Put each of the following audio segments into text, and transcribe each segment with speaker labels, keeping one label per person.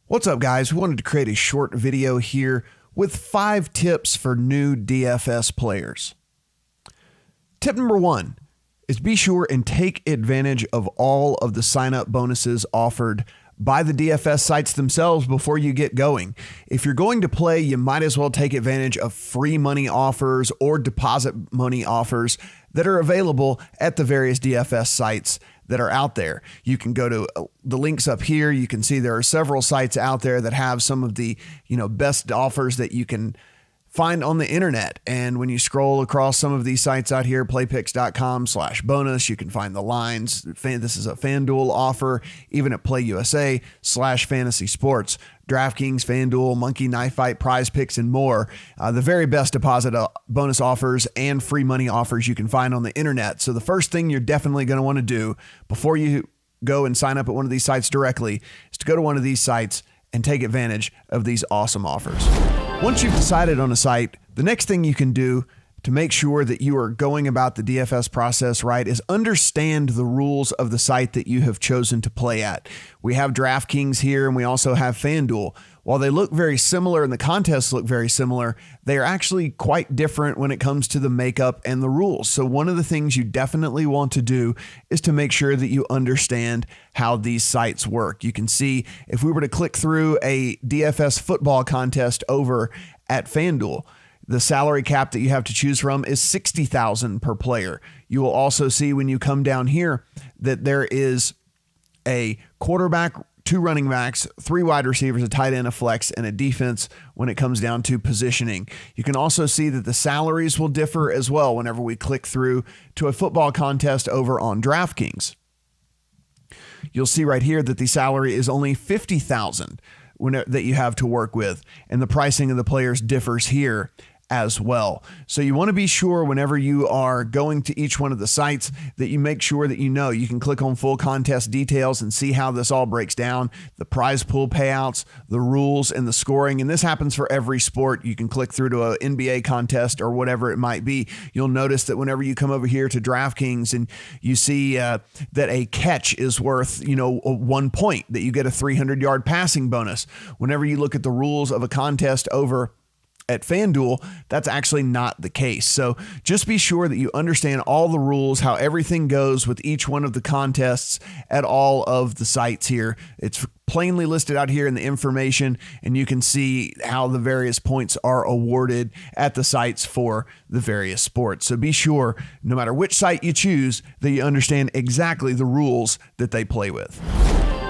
Speaker 1: What's up, guys? We wanted to create a short video here with 5 tips for new DFS players. Tip number 1 is be sure and take advantage of all of the sign-up bonuses offered by the DFS sites themselves before you get going. If you're going to play, you might as well take advantage of free money offers or deposit money offers that are available at the various DFS sites that are out there. You can go to the links up here. You can see there are several sites out there that have some of the, best offers that you can find on the internet. And when you scroll across some of these sites out here, playpicks.com/bonus, you can find the lines. This is a FanDuel offer, even at PlayUSA/fantasy sports, DraftKings, FanDuel, Monkey Knife Fight, Prize Picks, and more. The very best deposit bonus offers and free money offers you can find on the internet. So the first thing you're definitely going to want to do before you go and sign up at one of these sites directly is to go to one of these sites and take advantage of these awesome offers. Once you've decided on a site, the next thing you can do to make sure that you are going about the DFS process right is understand the rules of the site that you have chosen to play at. We have DraftKings here and we also have FanDuel. While they look very similar and the contests look very similar, they are actually quite different when it comes to the makeup and the rules. So one of the things you definitely want to do is to make sure that you understand how these sites work. You can see if we were to click through a DFS football contest over at FanDuel, the salary cap that you have to choose from is $60,000 per player. You will also see when you come down here that there is a quarterback, 2 running backs, 3 wide receivers, a tight end, a flex, and a defense when it comes down to positioning. You can also see that the salaries will differ as well whenever we click through to a football contest over on DraftKings. You'll see right here that the salary is only $50,000 that you have to work with, and the pricing of the players differs here as well. So you want to be sure whenever you are going to each one of the sites that you make sure that you can click on full contest details and see how this all breaks down, the prize pool payouts, the rules, and the scoring. And this happens for every sport. You can click through to an NBA contest or whatever it might be. You'll notice that whenever you come over here to DraftKings and you see that a catch is worth, 1 point, that you get a 300-yard passing bonus. Whenever you look at the rules of a contest over at FanDuel, that's actually not the case. So just be sure that you understand all the rules, how everything goes with each one of the contests at all of the sites here. It's plainly listed out here in the information, and you can see how the various points are awarded at the sites for the various sports. So be sure, no matter which site you choose, that you understand exactly the rules that they play with.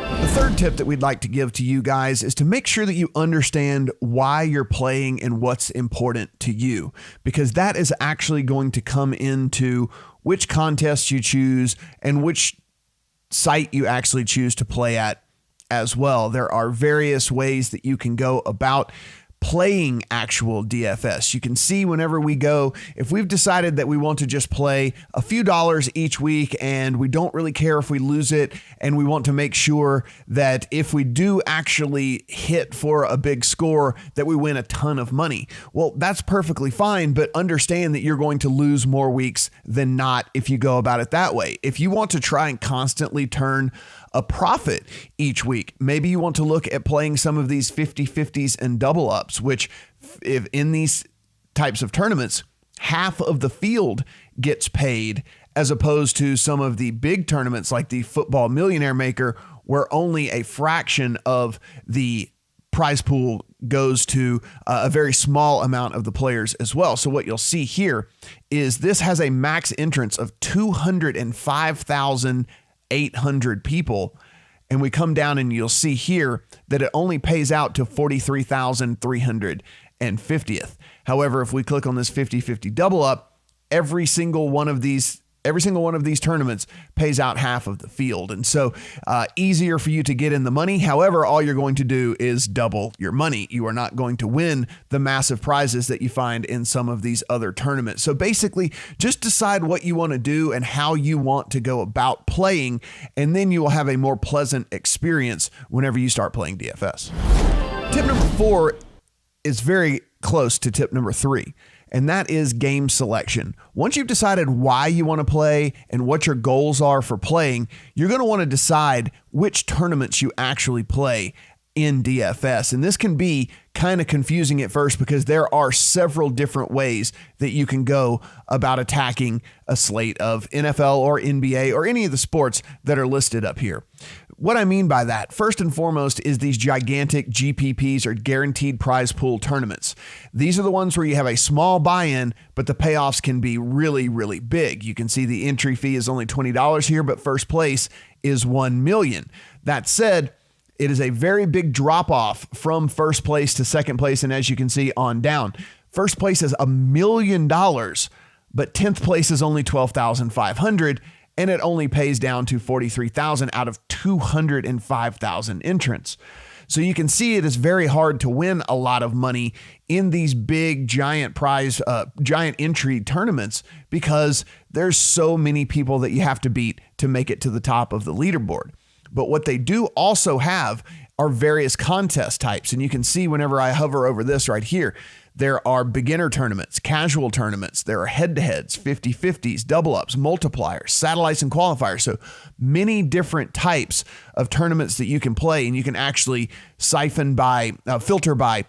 Speaker 1: The third tip that we'd like to give to you guys is to make sure that you understand why you're playing and what's important to you, because that is actually going to come into which contests you choose and which site you actually choose to play at as well. There are various ways that you can go about playing actual DFS. You can see whenever we go, if we've decided that we want to just play a few dollars each week and we don't really care if we lose it, and we want to make sure that if we do actually hit for a big score that we win a ton of money. Well, that's perfectly fine, but understand that you're going to lose more weeks than not if you go about it that way. If you want to try and constantly turn a profit each week, maybe you want to look at playing some of these 50-50s and double ups, which if in these types of tournaments, half of the field gets paid, as opposed to some of the big tournaments like the Football Millionaire Maker, where only a fraction of the prize pool goes to a very small amount of the players as well. So what you'll see here is this has a max entrance of 205,800 people. And we come down and you'll see here that it only pays out to 43,350th. However, if we click on this 50-50 double up, every single one of these tournaments pays out half of the field. And so easier for you to get in the money. However, all you're going to do is double your money. You are not going to win the massive prizes that you find in some of these other tournaments. So basically, just decide what you want to do and how you want to go about playing, and then you will have a more pleasant experience whenever you start playing DFS. Tip number 4 is very close to tip number 3. And that is game selection. Once you've decided why you want to play and what your goals are for playing, you're going to want to decide which tournaments you actually play in DFS. And this can be kind of confusing at first because there are several different ways that you can go about attacking a slate of NFL or NBA or any of the sports that are listed up here. What I mean by that, first and foremost, is these gigantic GPPs or guaranteed prize pool tournaments. These are the ones where you have a small buy-in, but the payoffs can be really, really big. You can see the entry fee is only $20 here, but first place is $1 million. That said, it is a very big drop off from first place to second place. And as you can see on down, first place is $1 million, but 10th place is only $12,500. And it only pays down to $43,000 out of 205,000 entrants. So you can see it is very hard to win a lot of money in these big giant entry tournaments because there's so many people that you have to beat to make it to the top of the leaderboard. But what they do also have are various contest types. And you can see whenever I hover over this right here, there are beginner tournaments, casual tournaments, there are head-to-heads, 50-50s, double-ups, multipliers, satellites, and qualifiers. So many different types of tournaments that you can play, and you can actually filter by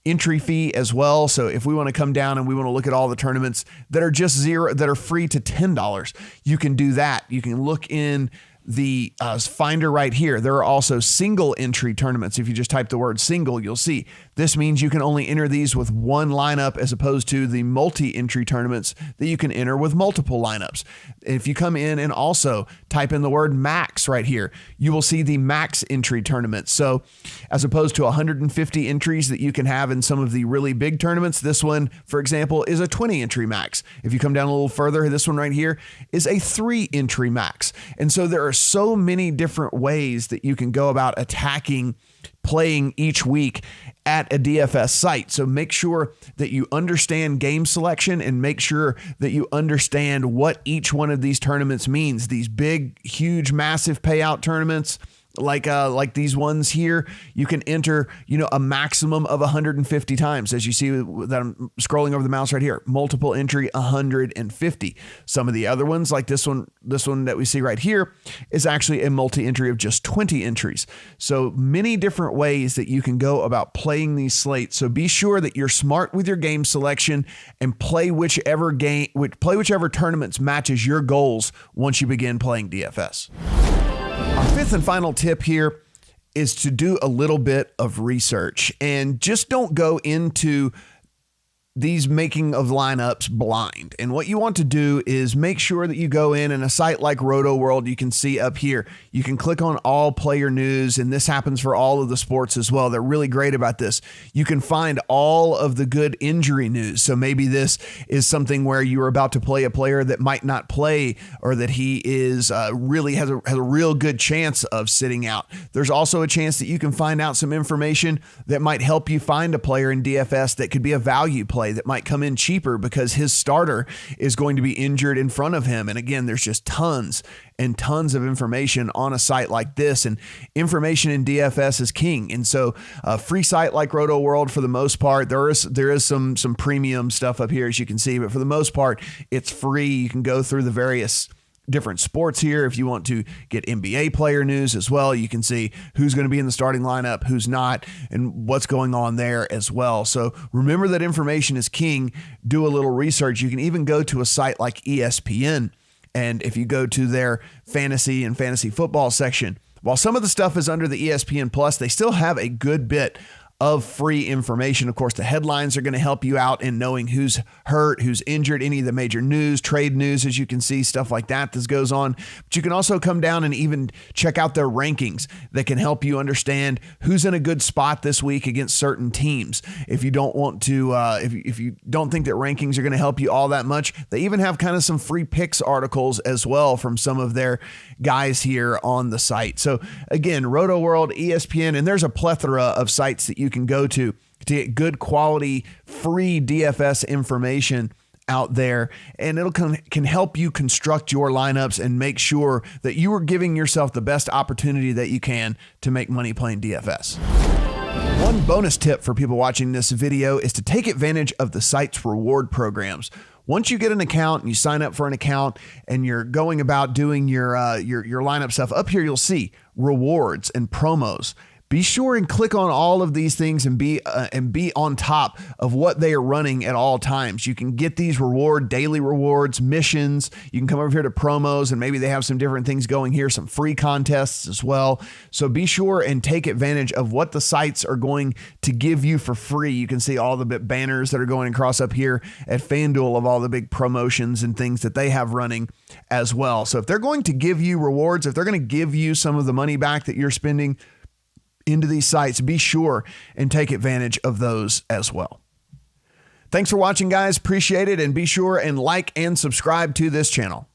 Speaker 1: entry fee as well. So if we want to come down and we want to look at all the tournaments that are just that are free to $10, you can do that. You can look in the finder right here. There are also single entry tournaments. If you just type the word single, you'll see this means you can only enter these with one lineup as opposed to the multi-entry tournaments that you can enter with multiple lineups. If you come in and also type in the word max right here, you will see the max entry tournaments. So as opposed to 150 entries that you can have in some of the really big tournaments, this one, for example, is a 20 entry max. If you come down a little further, this one right here is a 3 entry max. And so there are so many different ways that you can go about attacking playing each week at a DFS site. So make sure that you understand game selection and make sure that you understand what each one of these tournaments means. These big, huge, massive payout tournaments, like these ones here, you can enter, a maximum of 150 times. As you see that I'm scrolling over the mouse right here, multiple entry 150. Some of the other ones, like this one that we see right here, is actually a multi-entry of just 20 entries. So many different ways that you can go about playing these slates. So be sure that you're smart with your game selection and play whichever tournaments matches your goals once you begin playing DFS. Our fifth and final tip here is to do a little bit of research and just don't go into these making of lineups blind. And what you want to do is make sure that you go in a site like Roto World. You can see up here, you can click on all player news, and this happens for all of the sports as well. They're really great about this. You can find all of the good injury news. So maybe this is something where you are about to play a player that might not play, or that he is really has a real good chance of sitting out. There's also a chance that you can find out some information that might help you find a player in DFS that could be a value play that might come in cheaper because his starter is going to be injured in front of him. And again, there's just tons and tons of information on a site like this, and information in DFS is king. And so a free site like Roto World, for the most part, there is some premium stuff up here, as you can see, but for the most part, it's free. You can go through the various different sports here. If you want to get NBA player news as well, you can see who's going to be in the starting lineup, who's not, and what's going on there as well. So remember that information is king. Do a little research. You can even go to a site like ESPN, and if you go to their fantasy and fantasy football section, while some of the stuff is under the ESPN Plus, they still have a good bit of free information. Of course, the headlines are going to help you out in knowing who's hurt, who's injured, any of the major news, trade news, as you can see, stuff like that goes on. But you can also come down and even check out their rankings that can help you understand who's in a good spot this week against certain teams. If you don't want to, if you don't think that rankings are going to help you all that much, they even have kind of some free picks articles as well from some of their guys here on the site. So again, Roto World, ESPN, and there's a plethora of sites that you can go to get good quality free DFS information out there, and it'll can help you construct your lineups and make sure that you are giving yourself the best opportunity that you can to make money playing DFS. One bonus tip for people watching this video is to take advantage of the site's reward programs. Once you get an account and you sign up for an account and you're going about doing your lineup stuff, up here you'll see rewards and promos. Be sure and click on all of these things and be on top of what they are running at all times. You can get these daily rewards, missions. You can come over here to promos, and maybe they have some different things going here, some free contests as well. So be sure and take advantage of what the sites are going to give you for free. You can see all the banners that are going across up here at FanDuel of all the big promotions and things that they have running as well. So if they're going to give you rewards, if they're going to give you some of the money back that you're spending into these sites, be sure and take advantage of those as well. Thanks for watching, guys. Appreciate it. And be sure and like and subscribe to this channel.